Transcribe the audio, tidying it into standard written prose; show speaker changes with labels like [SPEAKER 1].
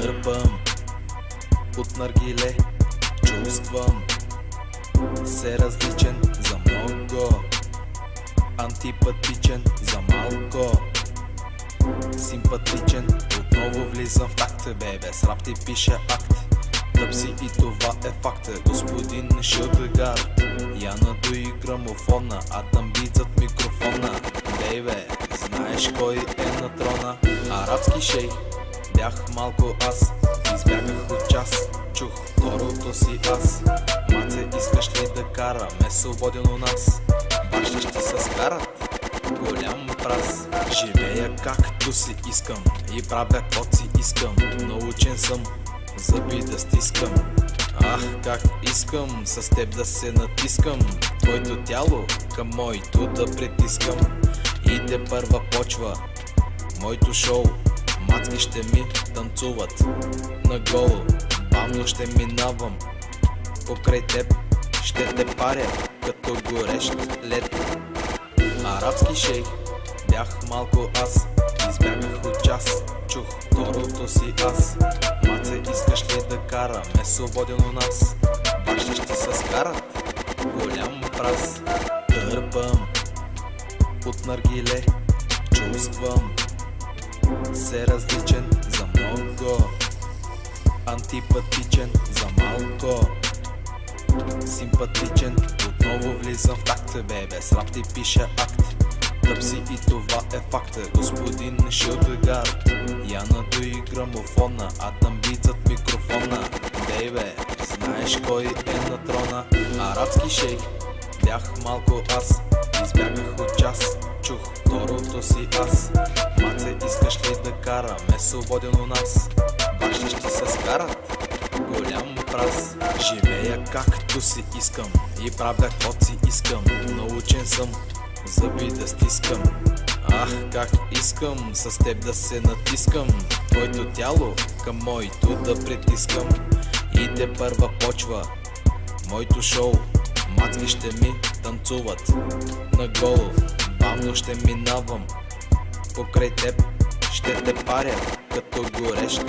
[SPEAKER 1] Дърпам от наргиле, чувствам се различен за много, антипатичен за малко, симпатичен. Отново влизам в такта, бебе, с рап ти пиша акт. Тъп си и това е факта, господин Шилдегар. Я надуй грамофона, а там бит зад микрофона. Бейбе, знаеш кой е на трона? Арабски шейх, бях малко аз. Избягах от час, чух второто си аз. Маце, искаш ли да караме свободен у нас? Бащи ще се скарат, голям праз. Живея както си искам и правя каквото си искам. Научен съм зъби да стискам. Ах, как искам с теб да се натискам. Твоето тяло към моето да притискам. Иде първа почва моето шоу. Мацки ще ми танцуват наголо. Бавно ще минавам покрай теб. Ще те паря като горещ лед. Арабски шейх, бях малко аз. Избягах от час, чух второто си аз. Маце, искаш ли да караме свободен у нас? Бащи ще се скарат, голям праз. Дърпам от наргиле, чувствам се различен за много, антипатичен за малко, симпатичен. Отново влизам в такта, бебе, с рап ти пиша акт. Тъп си и това е факта, господин Шилдегар. Я надуй грамофона, а там бит зад микрофона. Бейбе, знаеш кой е на трона? Арабски шейх, бях малко аз. Избягах от час, чух второто си аз. Маце, искаш ли да караме свободен у нас? Бащи ще се скарат, голям праз. Живея както си искам и правя каквото си искам. Научен съм зъби да стискам. Ах, как искам с теб да се натискам. Твоето тяло към моето да притискам. Иде първа почва моето шоу. Мацки ще ми танцуват наголо. Бавно ще минавам покрай теб. Ще те паря като горещ